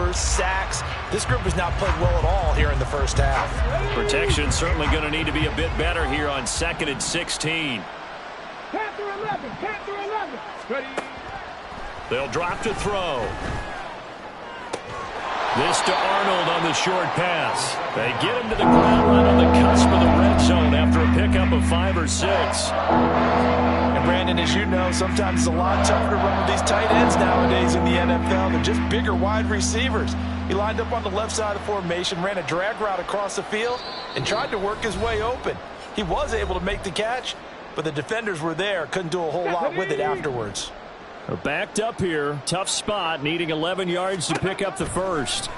turnovers, sacks. This group has not played well at all here in the first half. Protection certainly going to need to be a bit better here on 2nd and 16. Panther 11, Panther 11. Ready. They'll drop to throw. This to Arnold on the short pass. They get him to the ground right on the cusp of the red zone after a pickup of 5 or 6. And Brandon, as you know, sometimes it's a lot tougher to run with these tight ends nowadays in the NFL. They're just bigger wide receivers. He lined up on the left side of the formation, ran a drag route across the field, and tried to work his way open. He was able to make the catch, but the defenders were there, couldn't do a whole lot with it afterwards. They're backed up here. Tough spot, needing 11 yards to pick up the first.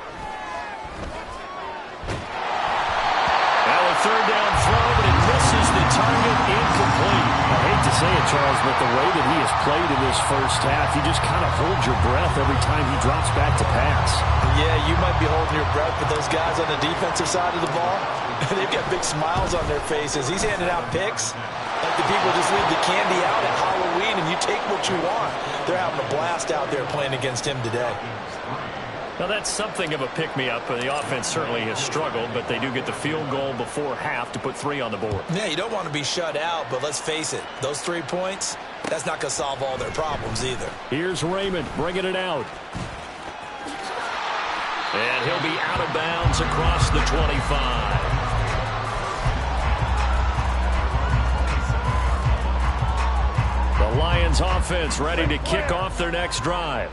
Now a third down throw, but it misses the target, incomplete. I hate to say it, Charles, but the way that he has played in this first half, you just kind of hold your breath every time he drops back to pass. Yeah, you might be holding your breath, but those guys on the defensive side of the ball, they've got big smiles on their faces. He's handing out picks like the people just leave the candy out at Halloween and you take what you want. They're having a blast out there playing against him today. Now that's something of a pick-me-up. The offense certainly has struggled, but they do get the field goal before half to put 3 on the board. Yeah, you don't want to be shut out, but let's face it, those 3 points, that's not going to solve all their problems either. Here's Raymond bringing it out. And he'll be out of bounds across the 25. The Lions offense ready to kick off their next drive.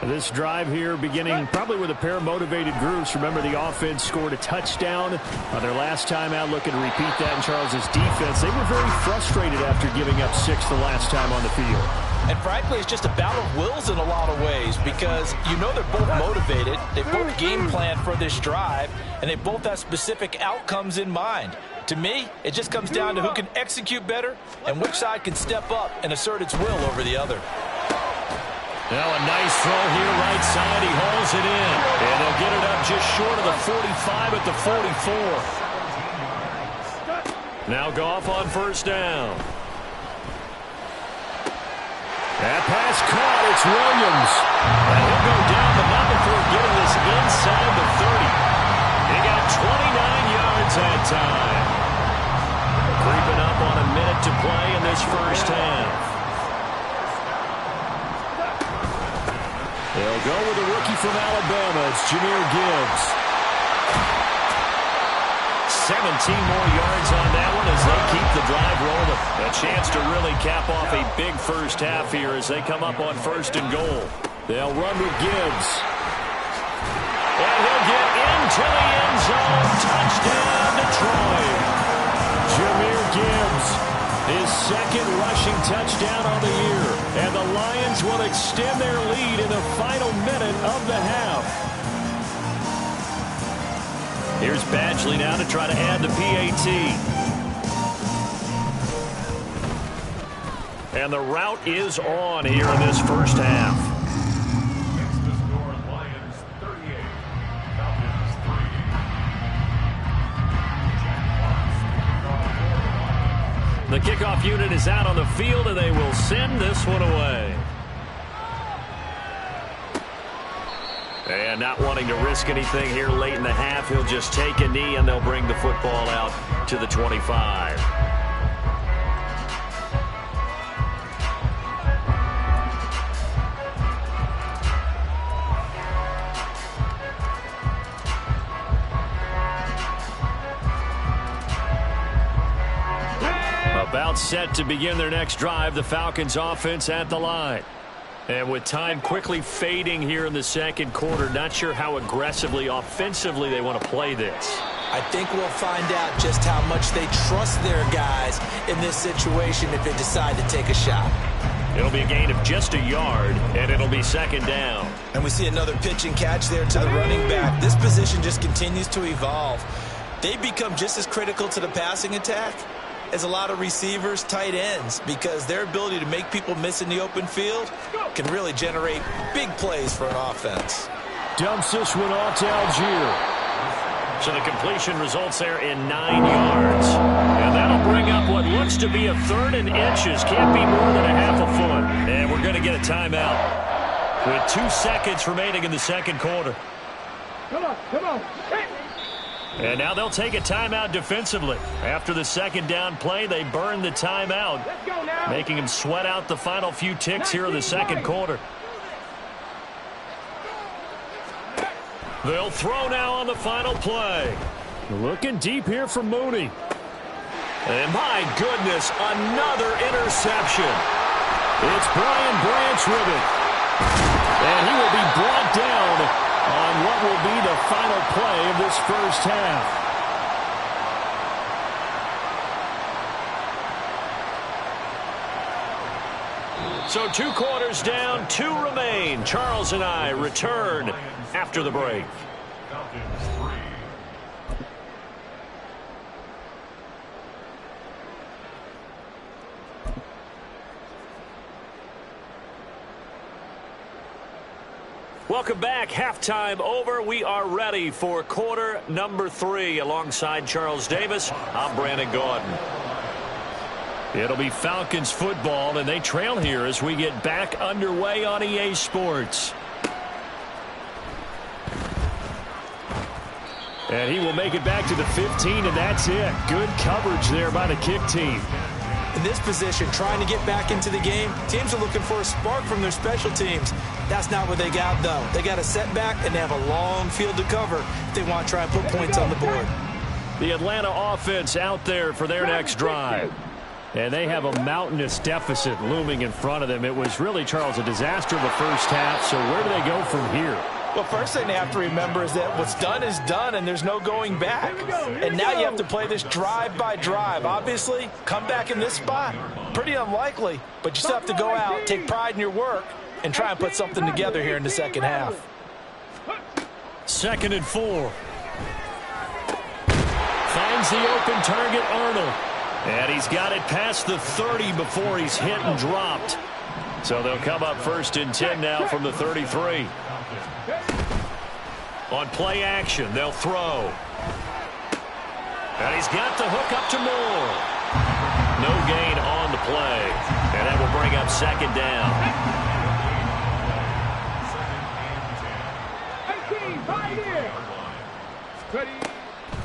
This drive here beginning probably with a pair of motivated groups. Remember, the offense scored a touchdown on their last time out, looking to repeat that in Charles's defense. They were very frustrated after giving up 6 the last time on the field. And frankly, it's just a battle of wills in a lot of ways because you know they're both motivated. They both game plan for this drive, and they both have specific outcomes in mind. To me, it just comes down to who can execute better and which side can step up and assert its will over the other. Now a nice throw here right side. He hauls it in. And they'll get it up just short of the 45 at the 44. Now Goff on first down. That pass caught. It's Williams. And he'll go down, but not before getting this inside the 30. He got 29 yards that time. Creeping up on a minute to play in this first half. They'll go with a rookie from Alabama. It's Jahmyr Gibbs. 17 more yards on that one as they keep the drive rolling. A chance to really cap off a big first half here as they come up on 1st and goal. They'll run with Gibbs. And he'll get into the end zone. Touchdown, Detroit. Jahmyr Gibbs, his 2nd rushing touchdown on the year. And the Lions will extend their lead in the final minute of the half. Here's Badgley now to try to add the PAT. And the route is on here in this first half. The kickoff unit is out on the field, and they will send this one away. And not wanting to risk anything here late in the half, he'll just take a knee, and they'll bring the football out to the 25. About set to begin their next drive, the Falcons offense at the line. And with time quickly fading here in the second quarter, not sure how aggressively, offensively they want to play this. I think we'll find out just how much they trust their guys in this situation if they decide to take a shot. It'll be a gain of just a yard, and it'll be 2nd down. And we see another pitch and catch there to the running back. This position just continues to evolve. They become just as critical to the passing attack as a lot of receivers, tight ends, because their ability to make people miss in the open field can really generate big plays for an offense. Dumps this one off to Algier. So the completion results there in 9 yards. And that'll bring up what looks to be a 3rd and inches. Can't be more than a half a foot. And we're going to get a timeout with 2 seconds remaining in the second quarter. Come on. Hit. And now they'll take a timeout defensively. After the second down play, they burn the timeout, Let's go now. making them sweat out the final few ticks here in the second quarter. They'll throw now on the final play. Looking deep here for Mooney. And my goodness, another interception. It's Brian Branch with it. And he will be brought down on what will be the final play of this first half. So 2 quarters down, 2 remain. Charles and I return after the break. Welcome back. Halftime over. We are ready for quarter number 3. Alongside Charles Davis, I'm Brandon Gaudin. It'll be Falcons football, and they trail here as we get back underway on EA Sports. And he will make it back to the 15, and that's it. Good coverage there by the kick team. In this position, trying to get back into the game, teams are looking for a spark from their special teams. That's not what they got, though. They got a setback, and they have a long field to cover if they want to try and put points on the board. The Atlanta offense out there for their next drive. And they have a mountainous deficit looming in front of them. It was really, Charles, a disaster of the first half. So where do they go from here? Well, first thing they have to remember is that what's done is done, and there's no going back. And now you have to play this drive by drive. Obviously, come back in this spot, pretty unlikely, but you still have to go out, take pride in your work, and try and put something together here in the second half. 2nd and 4. Finds the open target, Arnold. And he's got it past the 30 before he's hit and dropped. So they'll come up 1st and 10 now from the 33. On play action, they'll throw. And he's got the hook up to Moore. No gain on the play. And that will bring up 2nd down. 18, right here. Ready.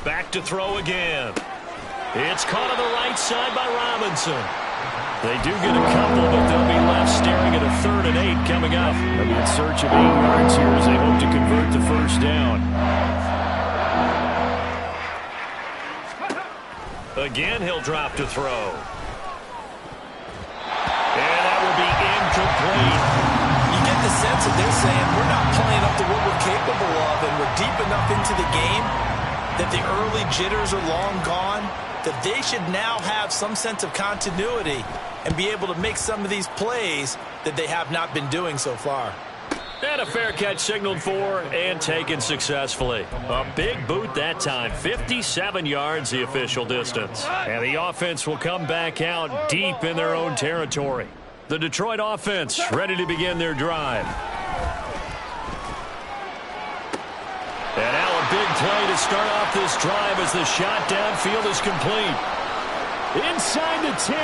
Back to throw again. It's caught on the right side by Robinson. They do get a couple, but they'll be left staring at a 3rd and 8 coming up. They'll be in search of 8 yards here as they hope to convert the first down. Again, he'll drop to throw. And that will be incomplete. You get the sense that they're saying we're not playing up to what we're capable of, and we're deep enough into the game that the early jitters are long gone, that they should now have some sense of continuity and be able to make some of these plays that they have not been doing so far. And a fair catch signaled for and taken successfully. A big boot that time. 57 yards the official distance. And the offense will come back out deep in their own territory. The Detroit offense ready to begin their drive. And now a big play to start off this drive as the shot downfield is complete. Inside the 10.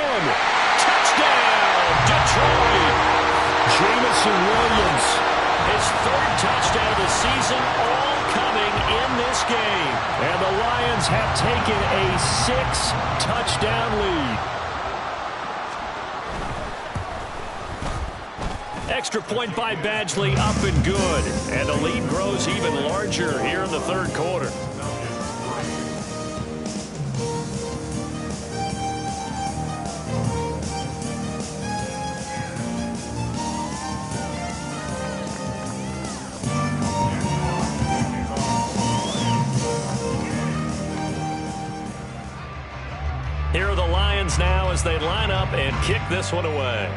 Touchdown, Detroit. Jameson Williams. His 3rd touchdown of the season, all coming in this game. And the Lions have taken a 6-touchdown lead. Extra point by Badgley, up and good. And the lead grows even larger here in the 3rd quarter. Here are the Lions now as they line up and kick this one away.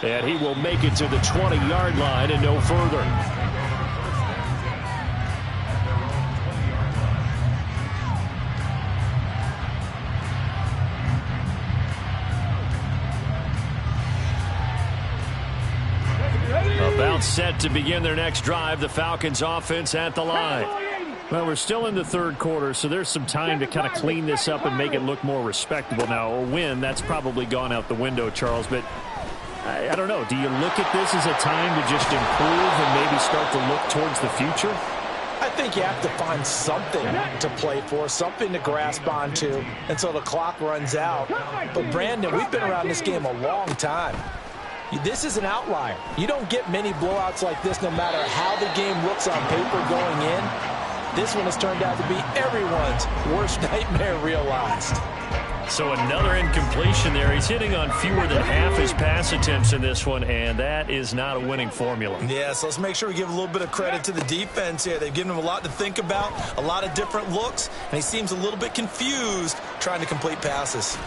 And he will make it to the 20-yard line and no further. About set to begin their next drive, the Falcons offense at the line. Well, we're still in the 3rd quarter, so there's some time to kind of clean this up and make it look more respectable now. A win, that's probably gone out the window, Charles, but I don't know. Do you look at this as a time to just improve and maybe start to look towards the future? I think you have to find something to play for, something to grasp onto until the clock runs out. But, Brandon, we've been around this game a long time. This is an outlier. You don't get many blowouts like this no matter how the game looks on paper going in. This one has turned out to be everyone's worst nightmare realized. So another incompletion there. He's hitting on fewer than half his pass attempts in this one, and that is not a winning formula. Yeah, so let's make sure we give a little bit of credit to the defense here. They've given him a lot to think about, a lot of different looks, and he seems a little bit confused trying to complete passes.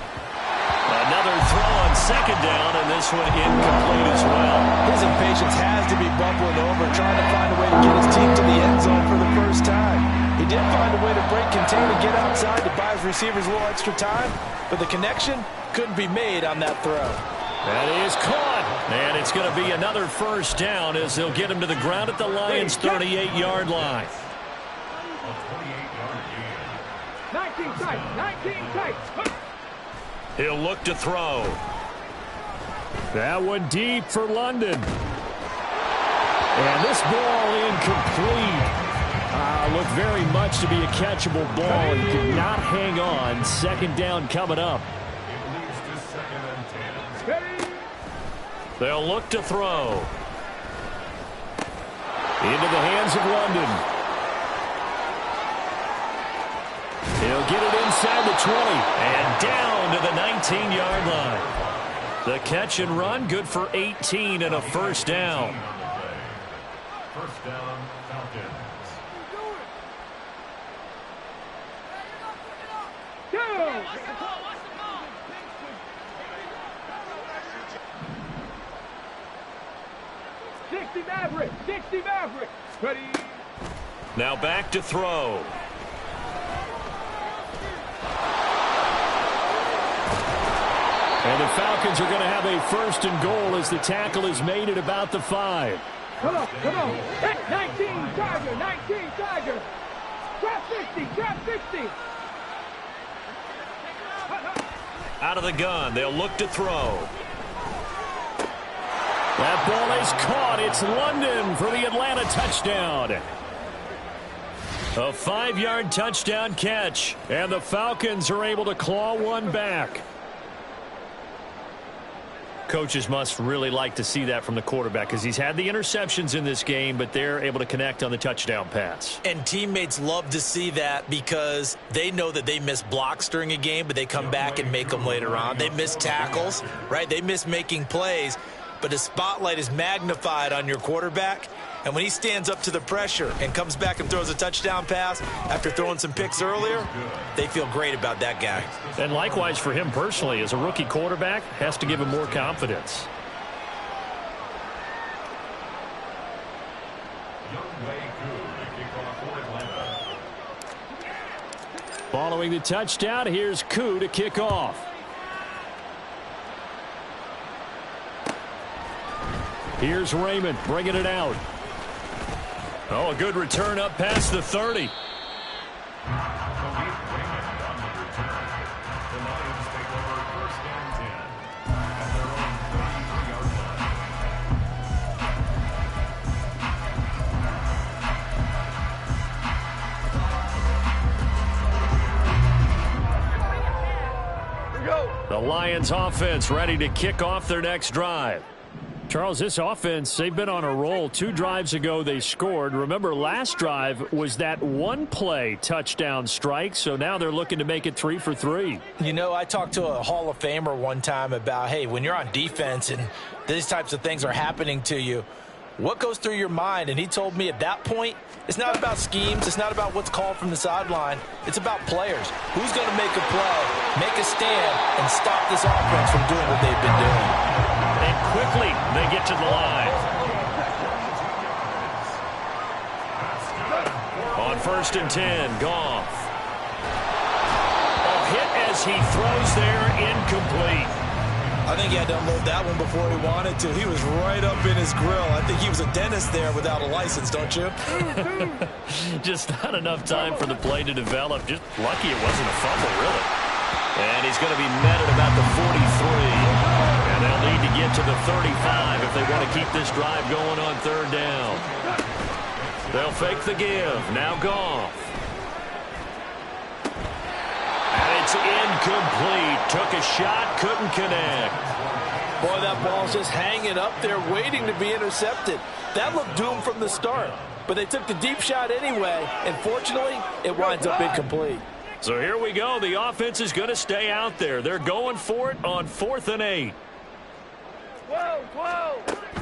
Another throw on second down, and this one incomplete as well. His impatience has to be bubbling over, trying to find a way to get his team to the end zone for the first time. He did find a way to break contain and get outside to buy his receivers a little extra time, but the connection couldn't be made on that throw. That is caught, and it's going to be another first down as they'll get him to the ground at the Lions' 38-yard line. 19 tight, 19 tight. He'll look to throw. That one deep for London. And this ball incomplete. Looked very much to be a catchable ball. He could not hang on. Second down coming up. They'll look to throw. Into the hands of London. He'll get it inside the 20 and down to the 19-yard line. The catch and run good for 18 and a first down. First down, Falcons. 60 Maverick, 60 Maverick. Ready. Now back to throw. And the Falcons are going to have a first and goal as the tackle is made at about the 5. Come on, come on. 19 Tiger, 19 Tiger. Trap 50, trap 50. Out of the gun, they'll look to throw. That ball is caught. It's London for the Atlanta touchdown. A 5-yard touchdown catch, and the Falcons are able to claw one back. Coaches must really like to see that from the quarterback because he's had the interceptions in this game, but they're able to connect on the touchdown pass. And teammates love to see that because they know that they miss blocks during a game, but they come back and make them later on. They miss tackles, right? They miss making plays, but the spotlight is magnified on your quarterback. And when he stands up to the pressure and comes back and throws a touchdown pass after throwing some picks earlier, they feel great about that guy. And likewise for him personally, as a rookie quarterback, has to give him more confidence. Following the touchdown, here's Koo to kick off. Here's Raymond bringing it out. Oh, a good return up past the 30. The Lions offense ready to kick off their next drive. Charles, this offense, they've been on a roll. 2 drives ago, they scored. Remember, last drive was that one-play touchdown strike, so now they're looking to make it 3 for 3. You know, I talked to a Hall of Famer one time about, hey, when you're on defense and these types of things are happening to you, what goes through your mind? And he told me at that point, it's not about schemes. It's not about what's called from the sideline. It's about players. Who's going to make a play, make a stand, and stop this offense from doing what they've been doing? And quickly, they get to the line. On 1st and 10, Goff. A hit as he throws there, incomplete. I think he had to unload that one before he wanted to. He was right up in his grill. I think he was a dentist there without a license, don't you? Just not enough time for the play to develop. Just lucky it wasn't a fumble, really. And he's going to be met at about the 43. And they'll need to get to the 35 if they want to keep this drive going on third down. They'll fake the give. Now Goff. And it's incomplete. Took a shot, couldn't connect. Boy, that ball's just hanging up there waiting to be intercepted. That looked doomed from the start. But they took the deep shot anyway, and fortunately, it winds up incomplete. So here we go. The offense is going to stay out there. They're going for it on 4th and 8.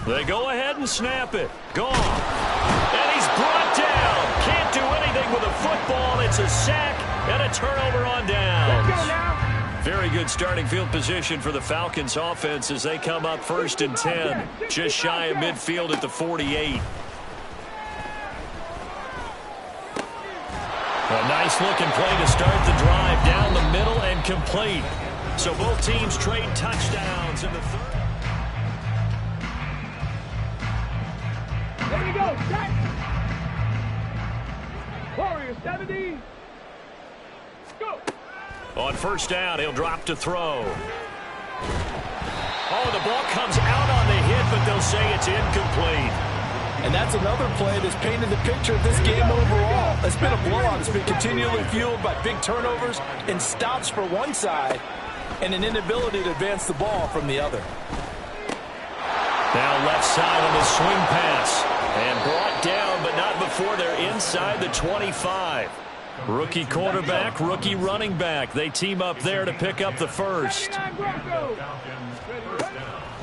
They go ahead and snap it. Goff. And he's brought down. Can't do anything with a football. It's a sack and a turnover on downs. Very good starting field position for the Falcons offense as they come up 1st and 10. Just shy of midfield at the 48. A nice-looking play to start the drive down the middle and complete. So both teams trade touchdowns in the third. There we go. Set. Warrior 70. Go. On 1st down, he'll drop to throw. Oh, the ball comes out on the hit, but they'll say it's incomplete. And that's another play that's painted the picture of this game overall. It's been a blowout. It's been continually fueled by big turnovers and stops for one side and an inability to advance the ball from the other. Now left side on the swing pass. And brought down, but not before they're inside the 25. Rookie quarterback, rookie running back. They team up there to pick up the first.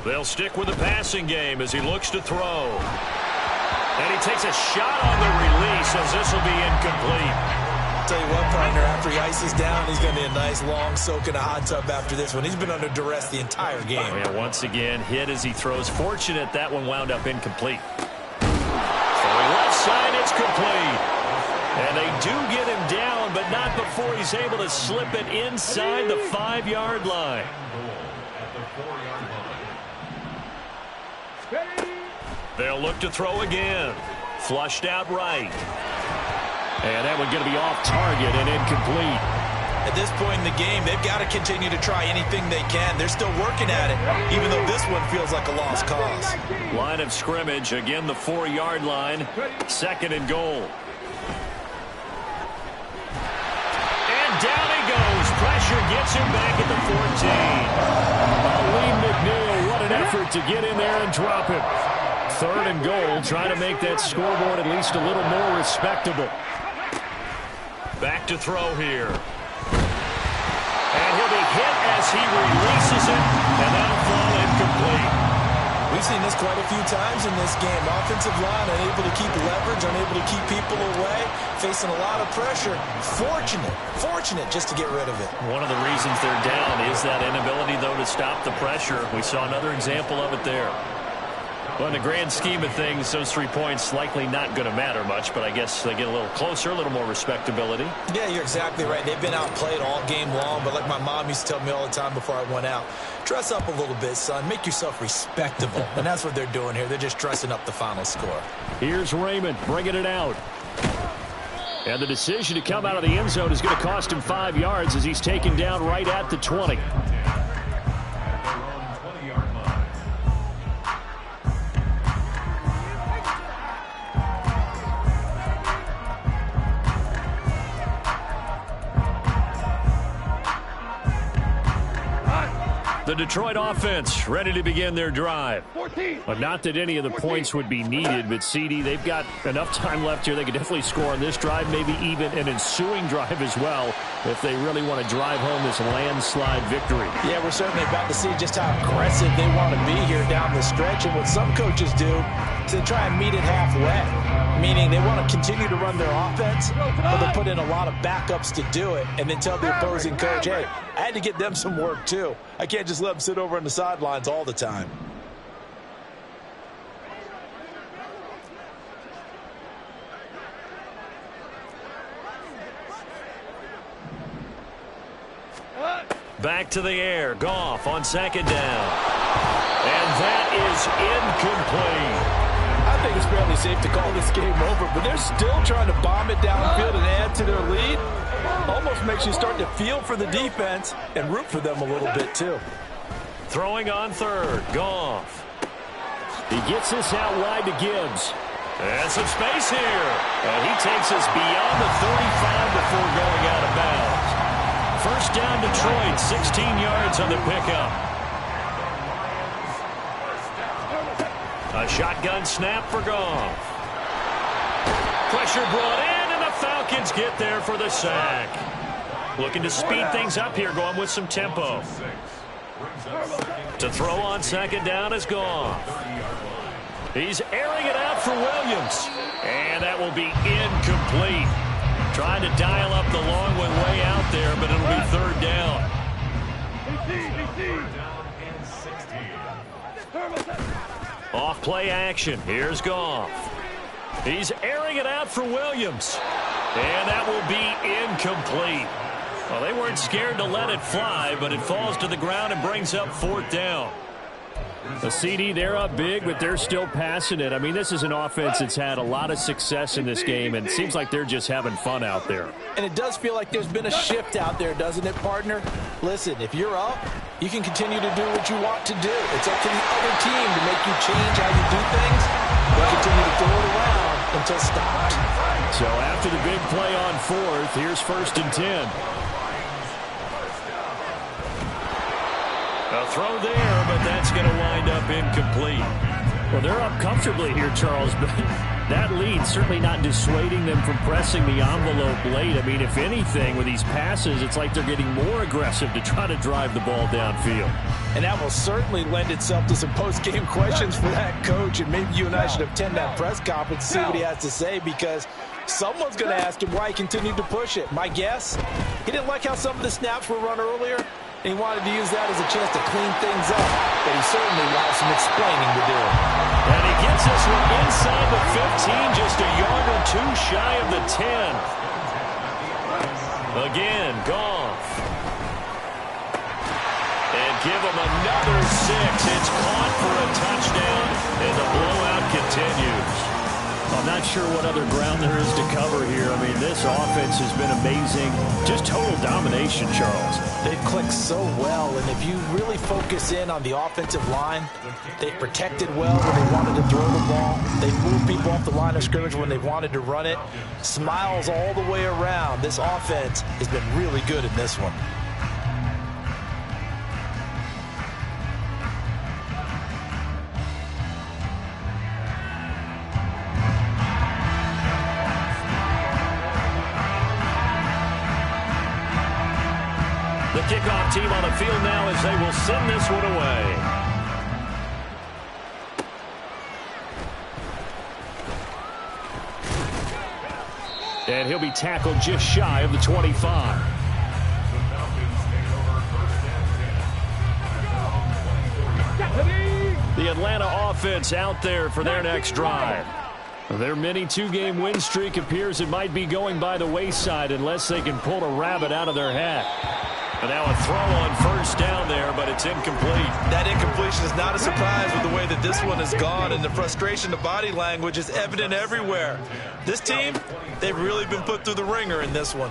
They'll stick with the passing game as he looks to throw. And he takes a shot on the release as this will be incomplete. Tell you what, partner, after he ices down, he's going to need a nice long soak in a hot tub after this one. He's been under duress the entire game. Oh, yeah, once again, hit as he throws. Fortunate that one wound up incomplete. Throwing left side, it's complete. And they do get him down, but not before he's able to slip it inside the 5-yard line. They'll look to throw again. Flushed out right. And that one going to be off target and incomplete. At this point in the game, they've got to continue to try anything they can. They're still working at it, even though this one feels like a lost cause. Line of scrimmage, again the 4-yard line. 2nd and goal. And down he goes. Pressure gets him back at the 14. Aleem McNeil, what an effort to get in there and drop him. 3rd and goal, trying to make that scoreboard at least a little more respectable. Back to throw here. And he'll be hit as he releases it, and that'll fall incomplete. We've seen this quite a few times in this game. Offensive line unable to keep leverage, unable to keep people away, facing a lot of pressure. Fortunate just to get rid of it. One of the reasons they're down is that inability, though, to stop the pressure. We saw another example of it there. Well, in the grand scheme of things, those 3 points likely not going to matter much, but I guess they get a little closer, a little more respectability. Yeah, you're exactly right. They've been outplayed all game long, but like my mom used to tell me all the time before I went out, dress up a little bit, son. Make yourself respectable. And that's what they're doing here. They're just dressing up the final score. Here's Raymond bringing it out. And the decision to come out of the end zone is going to cost him 5 yards as he's taken down right at the 20. The Detroit offense ready to begin their drive. But not that any of the points would be needed, but CD, they've got enough time left here. They could definitely score on this drive, maybe even an ensuing drive as well, if they really want to drive home this landslide victory. Yeah, we're certainly about to see just how aggressive they want to be here down the stretch. And what some coaches do is they try and meet it halfway, meaning they want to continue to run their offense, but they put in a lot of backups to do it, and then tell the opposing coach, hey, I had to get them some work too. I can't just let them sit over on the sidelines all the time. Back to the air. Goff on 2nd down. And that is incomplete. I think it's fairly safe to call this game over, but they're still trying to bomb it downfield and add to their lead. Almost makes you start to feel for the defense and root for them a little bit too. Throwing on third, Goff. He gets this out wide to Gibbs. And some space here. And he takes us beyond the 35 before going out of bounds. First down Detroit, 16 yards on the pickup. A shotgun snap for Goff. Pressure brought in, and the Falcons get there for the sack. Looking to speed things up here, going with some tempo. To throw on second down is Goff. He's airing it out for Williams. And that will be incomplete. Trying to dial up the long one way out there, but it'll be third down. Off play action. Here's Goff. He's airing it out for Williams. And that will be incomplete. Well, they weren't scared to let it fly, but it falls to the ground and brings up fourth down. The CD, they're up big, but they're still passing it. I mean, this is an offense that's had a lot of success in this game, and it seems like they're just having fun out there. And it does feel like there's been a shift out there, doesn't it, partner? Listen, if you're up, you can continue to do what you want to do. It's up to the other team to make you change how you do things. They'll continue to throw it around until stopped. So after the big play on fourth, here's 1st and 10. A throw there, but that's going to wind up incomplete. Well, they're up comfortably here, Charles, but that lead certainly not dissuading them from pressing the envelope late. I mean, if anything, with these passes, it's like they're getting more aggressive to try to drive the ball downfield. And that will certainly lend itself to some post-game questions for that coach, and maybe you and I should attend that press conference to see what he has to say, because someone's going to ask him why he continued to push it. My guess, he didn't like how some of the snaps were run earlier, and he wanted to use that as a chance to clean things up. But he certainly will have some explaining to do. And he gets this one inside the 15, just a yard or two shy of the 10. Again, Goff. And give him another 6. It's caught for a touchdown, and the blowout continues. I'm not sure what other ground there is to cover here. I mean, this offense has been amazing. Just total domination, Charles. They've clicked so well, and if you really focus in on the offensive line, they've protected well when they wanted to throw the ball. They've moved people off the line of scrimmage when they wanted to run it. Smiles all the way around. This offense has been really good in this one. The kickoff team on the field now as they will send this one away. And he'll be tackled just shy of the 25. The Atlanta offense out there for their next drive. Their mini two-game win streak appears it might be going by the wayside unless they can pull a rabbit out of their hat. And now a throw on first down there, but it's incomplete. That incompletion is not a surprise with the way that this one has gone, and the frustration, the body language is evident everywhere. This team, they've really been put through the ringer in this one.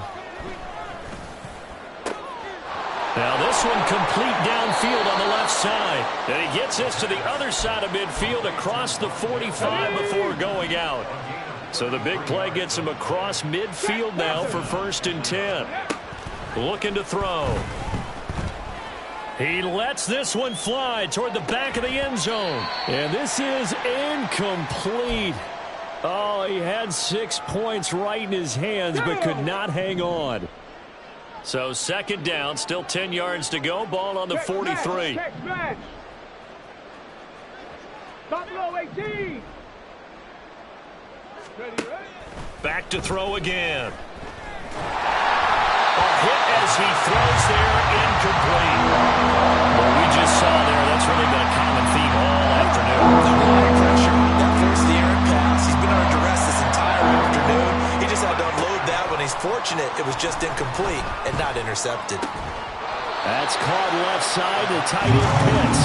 Now this one complete downfield on the left side. And he gets this to the other side of midfield across the 45 before going out. So the big play gets him across midfield now for 1st and 10. Looking to throw. He lets this one fly toward the back of the end zone. And this is incomplete. Oh, he had 6 points right in his hands, but could not hang on. So 2nd down, still 10 yards to go. Ball on the 43. Buffalo 18. Back to throw again. A hit as he throws there, incomplete. What we just saw there, that's really been a common theme all afternoon. A lot of pressure. That forced the errant pass. He's been under duress this entire afternoon. He just had to unload that one. He's fortunate it was just incomplete and not intercepted. That's caught left side to tight end Pitts.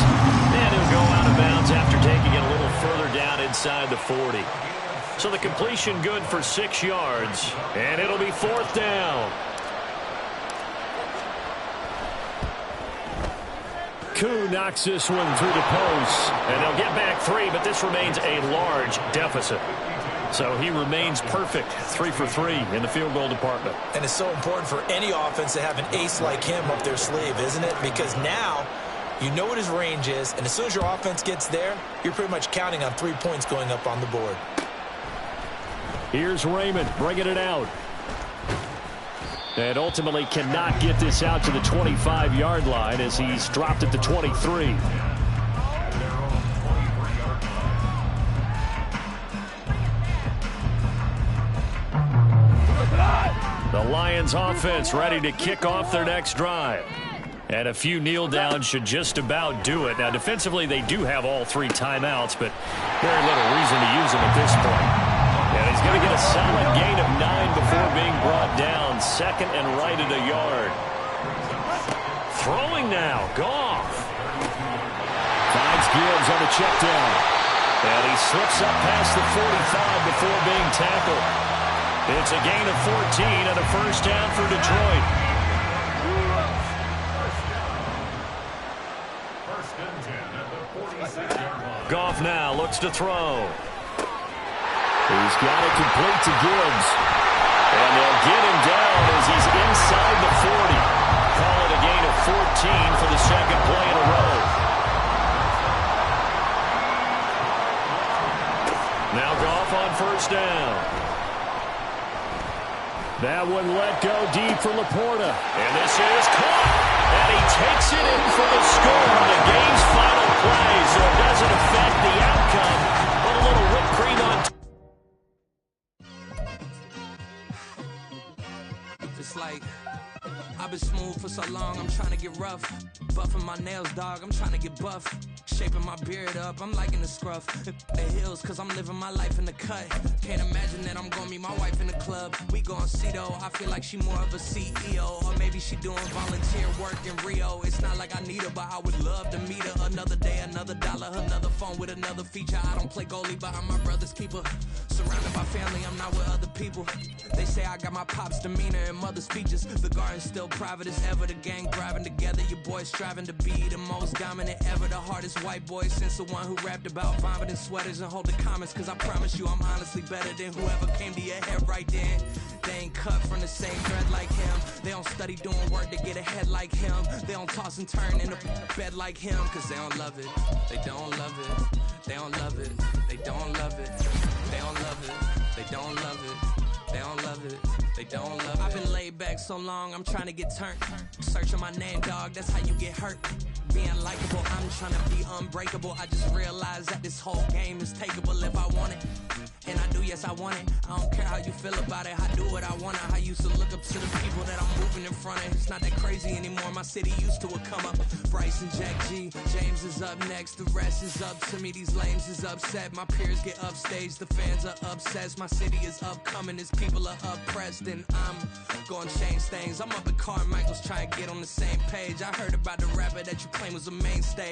And he'll go out of bounds after taking it a little further down inside the 40. So the completion good for 6 yards. And it'll be 4th down. Koo knocks this one through the post. And they'll get back 3, but this remains a large deficit. So he remains perfect, 3 for 3 in the field goal department. And it's so important for any offense to have an ace like him up their sleeve, isn't it? Because now you know what his range is, and as soon as your offense gets there, you're pretty much counting on 3 points going up on the board. Here's Raymond bringing it out. And ultimately cannot get this out to the 25-yard line as he's dropped at the 23. The Lions offense ready to kick off their next drive. And a few kneel downs should just about do it. Now, defensively, they do have all 3 timeouts, but very little reason to use them at this point. And he's going to get a solid gain of 9 before being brought down. 2nd and right at a yard. Throwing now, Goff. Finds Gibbs on the check down. And he slips up past the 45 before being tackled. It's a gain of 14 and a first down for Detroit. First and 10 at the 46-yard line. Goff now looks to throw. He's got it complete to Gibbs. And they'll get him down as he's inside the 40. Call it a gain of 14 for the second play in a row. Now Goff on first down. That one let go deep for Laporta. And this is caught. And he takes it in for the score on the game's final play. So it doesn't affect the outcome. But a little whipped cream on It's like I've been smooth for so long, I'm trying to get rough. Buffing my nails, dog, I'm trying to get buff. Shaping my beard up, I'm liking the scruff. The heels, cause I'm living my life in the cut. Can't imagine that I'm gonna meet my wife in the club. We gon' see though, I feel like she more of a CEO. Or maybe she doing volunteer work in Rio. It's not like I need her, but I would love to meet her. Another day, another dollar, another phone with another feature. I don't play goalie, but I'm my brother's keeper. Surrounded by family, I'm not with other people. They say I got my pop's demeanor and mother's features. The garden's still private as ever. The gang driving together. Your boys striving to be the most dominant ever. The hardest white boy since the one who rapped about vomiting sweaters and holding comments. Cause I promise you I'm honestly better than whoever came to your head right then. They ain't cut from the same thread like him. They don't study doing work to get ahead like him. They don't toss and turn in the bed like him. Cause they don't love it. They don't love it. They don't love it. They don't love it. They don't love it. They don't love it. They don't love it. They don't love it. I've been laid back so long, I'm trying to get turned. Searching my name, dog, that's how you get hurt. Being likable, I'm trying to be unbreakable. I just realized that this whole game is takeable if I want it. And I do, yes, I want it. I don't care how you feel about it. I do what I want. I used to look up to the people that I'm moving in front of. It's not that crazy anymore. My city used to a come up. Bryce and Jack G. James is up next. The rest is up to me. These lames is upset. My peers get upstage. The fans are obsessed. My city is upcoming. These people are oppressed. And I'm gonna change things. I'm up at Carmichael's trying to get on the same page. I heard about the rapper that you claim was a mainstay.